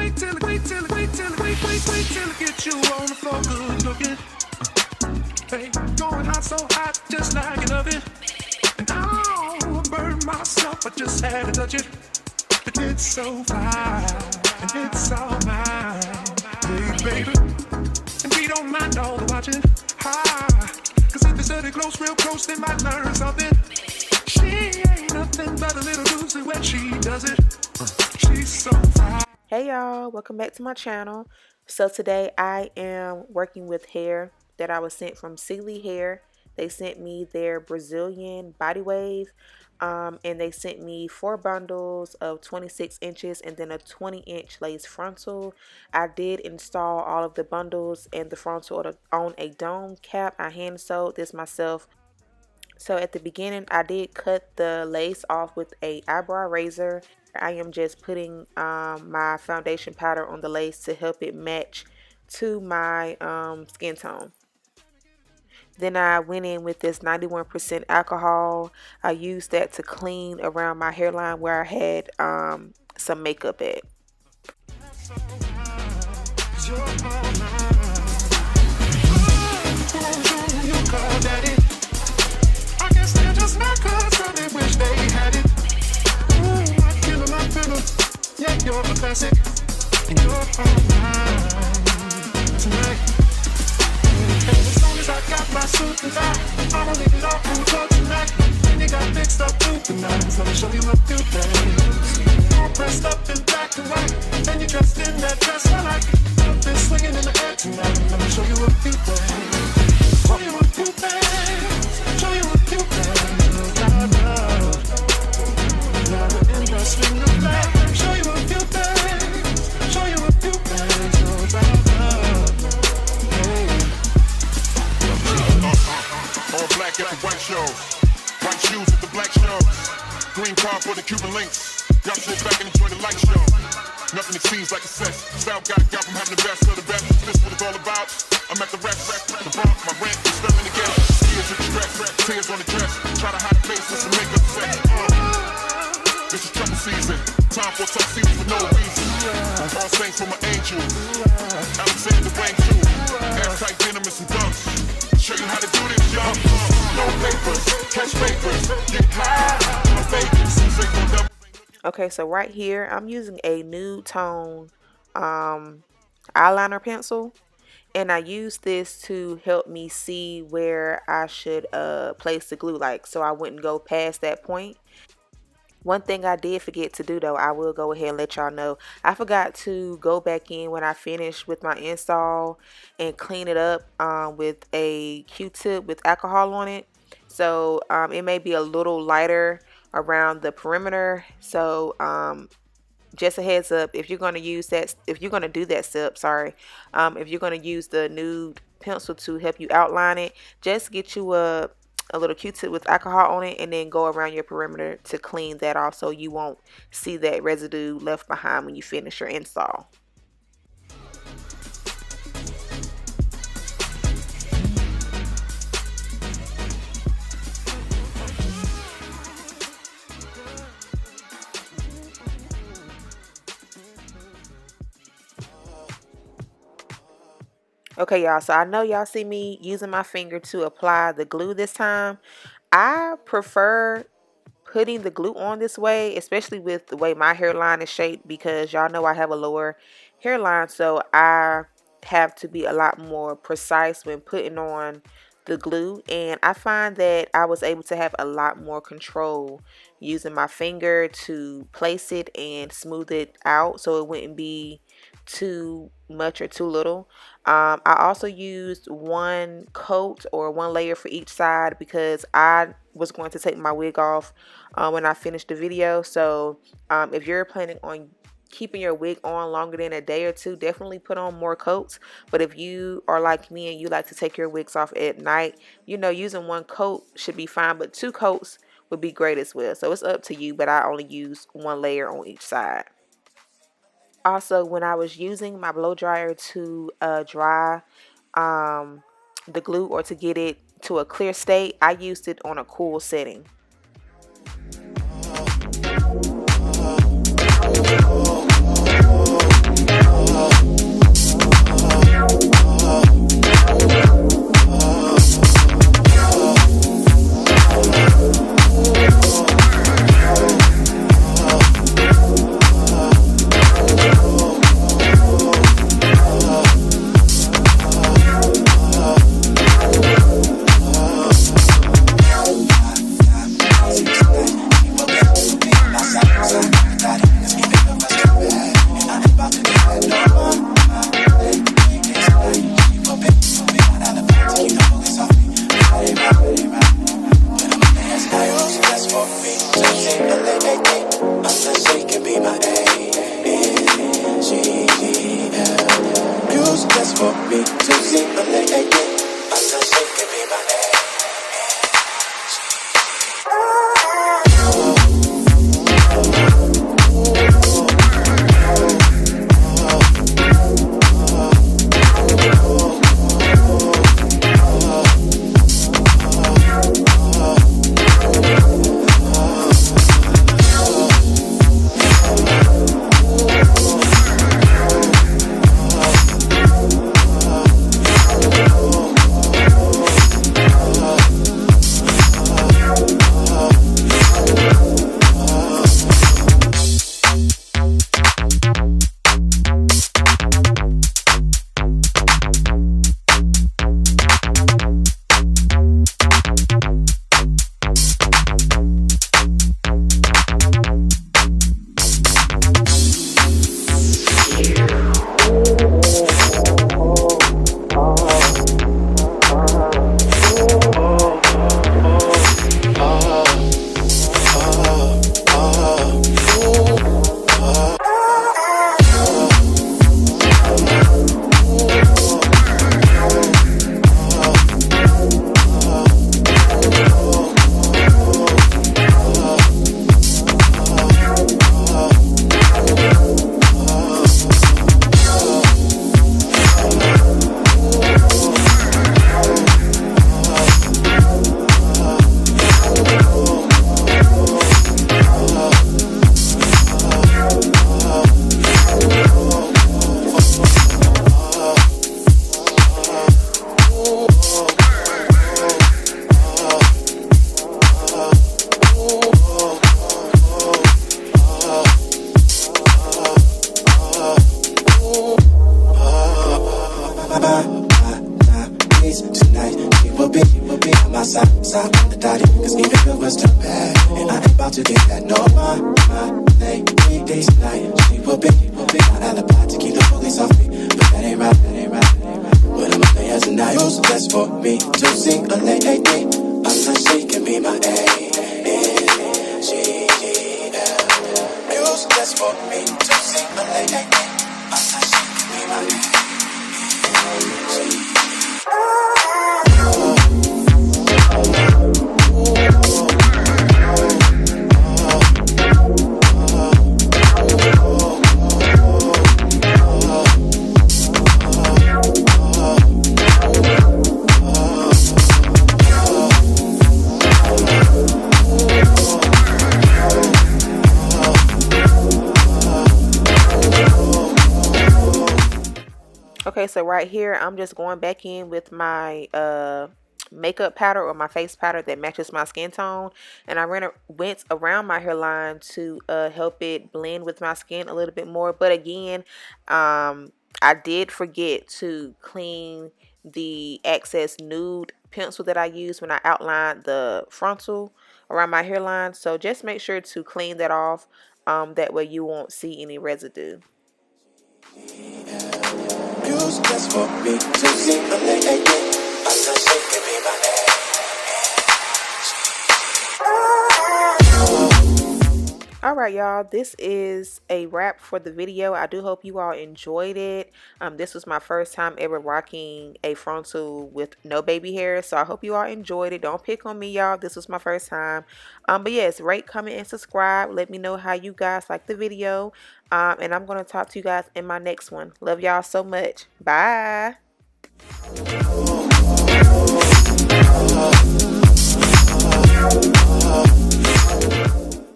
it get you on the floor good looking. Hey, going hot so hot, just like you love it. And I burn myself, I just had to touch it. But it's so fine, and it's all mine. Hey, baby, and we don't mind all the watching. Cause if you study close, real close, they might learn something. She ain't nothing but a little doozy when she does it. She's so fine. Hey y'all, welcome back to my channel. So today I am working with hair that I was sent from Celie Hair. They sent me their Brazilian body wave, and they sent me 4 bundles of 26 inches and then a 20-inch lace frontal. I did install all of the bundles and the frontal on a dome cap. I hand sewed this myself. So at the beginning I did cut the lace off with a eyebrow razor. I am just putting my foundation powder on the lace to help it match to my skin tone. Then I went in with this 91% alcohol. I used that to clean around my hairline where I had some makeup at. Yeah, you're a classic, and you're all mine tonight. And as long as I got my suit and tie, I'ma leave it all on the floor tonight. And you got mixed up too tonight, so let me show you a few things. All pressed up in black and white, and you're dressed in that dress I like. You've been swinging in the air tonight, let me show you a few things. Show you a few things. Show you a few things. Now we're in the swing of black. Show you a few things. Show you a few things. All black at the white shows. White shoes at the black shows. Green car for the Cuban links. Y'all sit back and enjoy the light show. Nothing exceeds like a sex. Style got from having the best of the best. This what it's all about. I'm at the rest. The bump, my rent is filling the gas. Tears in the dress. Tears on the dress. Try to hide the face with some makeup set. This is trouble season. Time for tuxedos for no reason. All saints for my angel. Alexander Wang too. Airtight denim and some dunks. Show you how to do this, y'all. No papers, catch papers, get high. No Vegas. Okay, so right here I'm using a nude tone eyeliner pencil, and I use this to help me see where I should place the glue, like so I wouldn't go past that point. One thing I did forget to do though, I will go ahead and let y'all know. I forgot to go back in when I finished with my install and clean it up with a Q-tip with alcohol on it. So it may be a little lighter around the perimeter. So just a heads up, if you're going to use that, if you're going to do that step, if you're going to use the nude pencil to help you outline it, just get you a little Q-tip with alcohol on it and then go around your perimeter to clean that off so you won't see that residue left behind when you finish your install. Okay, y'all, so I know y'all see me using my finger to apply the glue this time. I prefer putting the glue on this way, especially with the way my hairline is shaped, because y'all know I have a lower hairline, so I have to be a lot more precise when putting on the glue. And I find that I was able to have a lot more control using my finger to place it and smooth it out so it wouldn't be too much or too little. I also used one coat or one layer for each side because I was going to take my wig off when I finished the video. So if you're planning on keeping your wig on longer than a day or two, definitely put on more coats. But if you are like me and you like to take your wigs off at night, you know, using one coat should be fine, but 2 coats would be great as well. So it's up to you, but I only use one layer on each side. Also, when I was using my blow dryer to dry the glue or to get it to a clear state, I used it on a cool setting. me to see a lady. I'm not shaking me my head. Okay, so right here, I'm just going back in with my makeup powder or my face powder that matches my skin tone. And I went around my hairline to help it blend with my skin a little bit more. But again, I did forget to clean the excess nude pencil that I used when I outlined the frontal around my hairline. So just make sure to clean that off. That way you won't see any residue. Just for me to see a lady. I'm not shaking me my head. Alright y'all, this is a wrap for the video. I do hope you all enjoyed it. This was my first time ever rocking a frontal with no baby hair, so I hope you all enjoyed it. Don't pick on me y'all, this was my first time. But yes, rate, comment, and subscribe. Let me know how you guys like the video. And I'm going to talk to you guys in my next one. Love y'all so much. Bye.